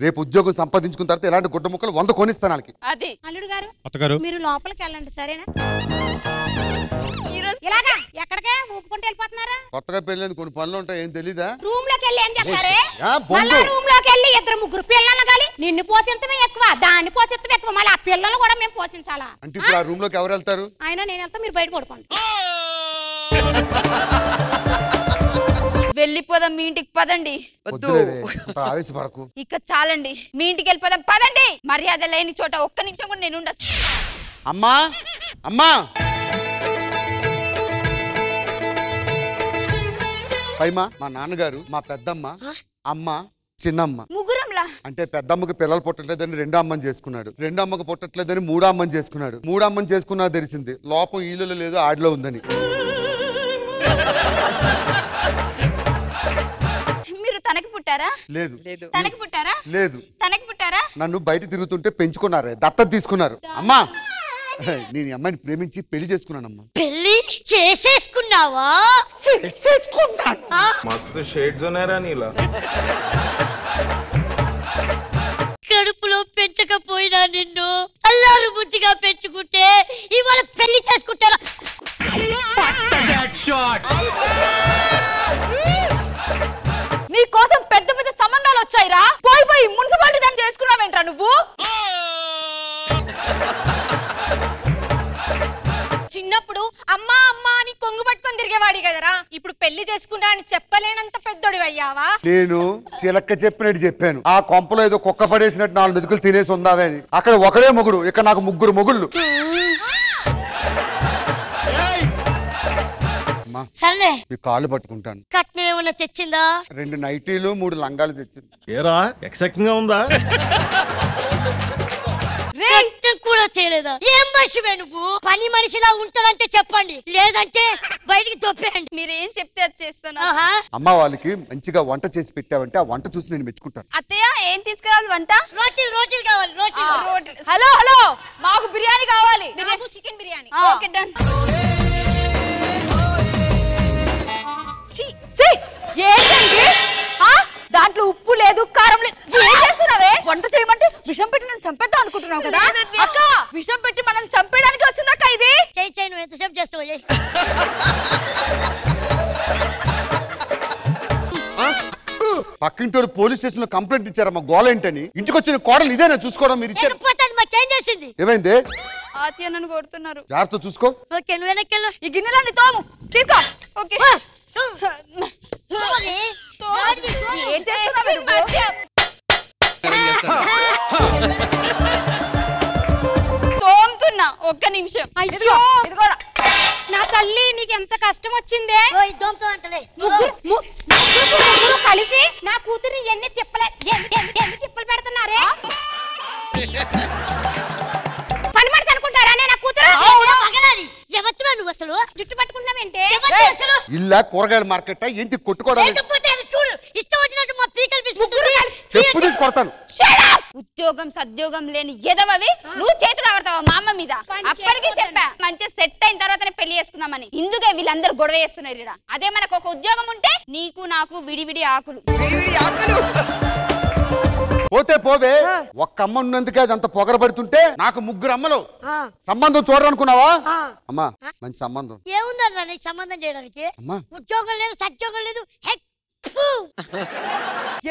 రేపు ఉద్యోగం సంపాదించుకున్న తర్వాత ఇలాంటి గుడ్డ ముక్కలు 100 కొనిస్తాను వాళ్ళకి. అది అల్లుడు గారు అత్తగారు మీరు లోపలికి వెళ్ళండి సరేనా? ఇలాగా ఎక్కడికే ఊపుకుంటూ వెళ్ళిపోతున్నారా? కొత్తగా పెళ్ళింది కొన్ని పనులు ఉంటాయి, ఏం తెలీదా? రూమ్ లోకి వెళ్ళి ఏం చేస్తారే? మళ్ళా రూమ్ లోకి వెళ్ళి 2-3 పిల్లలు కాలి నిన్ను పోషించమే ఎక్కువ, దాన్ని పోషించమే ఎక్కువ, మళ్ళీ ఆ పిల్లలు కూడా మేము పోషించాలా? అంటే ఇప్పుడు ఆ రూమ్ లోకి ఎవరు వెళ్తారు? ఆయన నేను వెళ్తా, మీరు బయట పడుకోండి. వెళ్ళిపోదాం, మీ ఇంటికి పదండి. ఆవేశపడకు, ఇక చాలండి, మీ ఇంటికి వెళ్ళిపోదాం పదండి. మర్యాద లేని చోట ఒక్క నిమిషం కూడా నేను ఉండను. అమ్మా అమ్మా పైమా మా నాన్నగారు, మా పెద్దమ్మ, అమ్మ, చిన్నమ్మ ముగ్గురంలా. అంటే పెద్దమ్మకి పిల్లలు పుట్టట్లేదని 2వ అమ్మని చేసుకున్నాడు, 2వ అమ్మకి పుట్టట్లేదని 3వ అమ్మని చేసుకున్నాడు, 3వ అమ్మని చేసుకున్నా తెలిసింది లోపం ఈలో లేదు ఆడిలో ఉందని. మీరు తనకి పుట్టారా? లేదు. తనకి పుట్టారా? లేదు. తనకి పుట్టారా? నన్ను బయట తిరుగుతుంటే పెంచుకున్నారే, దత్తత తీసుకున్నారు. అమ్మా నేను ఈ అమ్మాయిని ప్రేమించి పెళ్లి చేసుకున్నానమ్మా. పెళ్లి చేసేసుకున్నావా? చేసుకున్నాను. మస్తు షేడ్స్ ఉన్నారా నీలా? కడుపులో పెంచకపోయినా నిన్ను అల్లారు బుద్ధిగా పెంచుకుంటే ఇవాళ పెళ్లి చేసుకుంటారా? నీ కోసం పెద్ద పెద్ద సంబంధాలు వచ్చాయిరా. పోయి మున్సిపాలిటీ దాన్ని చేసుకున్నావేంట్రా నువ్వు? చిన్నప్పుడు అమ్మా అమ్మా అని కొంగు పట్టుకొని తిరిగేవాడి కదరా, ఇప్పుడు పెళ్లి చేసుకున్నా అని చెప్పలేనంత పెద్దోడి అయ్యావా? నేను చిలక్క చెప్పినట్టు చెప్పాను, ఆ కొంపలో ఏదో కుక్క పడేసినట్టు 4 మెతుకులు తినేసి ఉందావే అని. అక్కడ ఒకడే మొగుడు, ఇక్కడ నాకు 3 మొగుళ్ళు. సర్లే మీ కాళ్ళు పట్టుకుంటాను. కట్నం ఏమన్నా తెచ్చిందా? 2 నైటీలు 3 లంగాలు తెచ్చింది. ఏరా ఎక్సైటింగ్ గా ఉందా? కట్నం కూడా చేయలేదా? ఏం మనిషివే నువ్వు? పని మనిషిలా ఉంటదంటే చెప్పండి, లేదంటే బయటికి తొప్పేయండి. మీరేం చెప్తే అది చేస్తాను. అమ్మ వాళ్ళకి మంచిగా వంట చేసి పెట్టావంటే ఆ వంట చూసి నేను మెచ్చుకుంటాను. అత్తయ్య ఏం తీసుకురావాలి వంట? రోటీలు కావాలి. రోటీలు. హలో మాకు బిర్యానీ కావాలి. చికెన్ బిర్యానీ. Okay done. ఏంటండి దాంట్లో ఉప్పు లేదు, కారం లేదు, ఏం చేస్తున్నావే? వంట చేయమంటే విషం పెట్టి నన్ను చంపేద్దాం అనుకుంటున్నావు కదా అక్క? విషం పెట్టి మనల్ని చంపేయడానికి వచ్చిందక్క ఇది. చేయి నువ్వు ఎంతసేపు చేస్తావు? పక్కింటి పోలీస్ స్టేషన్ లో కంప్లైంట్ ఇచ్చారమ్మా గోలేంటని. ఇంటికి వచ్చిన కోడలు ఇదేనా చూసుకోవడం? మీరు ఇచ్చారు. ఏమైంది? ఆత్య నన్ను కొడుతున్నారు. జాగ్రత్త చూసుకో. ఓకే నువ్వు వెనక్కెళ్ళు. ఈ గిన్నెలన్నీ తోము తీసుకో. ఓకే ఏం చేస్తున్నావు? తోముతున్నా, ఒక్క నిమిషం. ఇదిగోరా నా తల్లి, నీకు ఎంత కష్టం వచ్చిందే? ముగ్గురు కలిసి నా కూతుర్ని ఎన్ని తిప్పలు పెడుతున్నారే? పని మనిషి అనుకుంటారా నా కూతురు? ఎవత్తున్నా నువ్వు అసలు? జుట్టు పట్టుకుంటున్నావేంటే? ఇల్లా కూరగాయల మార్కెట్ ఏంటి కొట్టుకోవడం? చూడు ఇష్టం వచ్చినట్టు మా పీకల్ చెప్పు తీసి కొడతాను. ఉద్యోగం సద్యోగం లేని ఎదవవి నువ్వు చేతులు ఆడతావా మా అమ్మ మీద? అప్పటికి చెప్పా మంచిగా సెట్ అయిన తర్వాతనే పెళ్లి చేసుకుందామని. ఇందుకే వీళ్ళందరూ గొడవ చేస్తున్నారు ఇక్కడ. అదే మనకు ఒక ఉద్యోగం ఉంటే నీకు నాకు విడివిడి ఆకులు. పోతే పోవే, ఒక్క అమ్మ ఉన్నందుకే అదంత పొగరబడుతుంటే నాకు 3 అమ్మలు. సంబంధం చూడరనుకున్నావా? అమ్మా మంచి సంబంధం ఏముందన్నా నీకు సంబంధం చేయడానికి? ఉద్యోగం లేదు, సద్యోగం లేదు.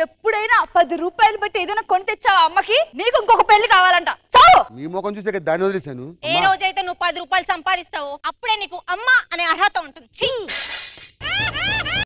ఎప్పుడైనా 10 రూపాయలు బట్టి ఏదైనా కొని తెచ్చావా అమ్మకి? నీకు ఇంకొక పెళ్లి కావాలంట. చావు. మీ ముఖం చూసే దాన్ని వదిలేశాను. ఏ రోజైతే నువ్వు 10 రూపాయలు సంపాదిస్తావో అప్పుడే నీకు అమ్మ అనే అర్హత ఉంటుంది.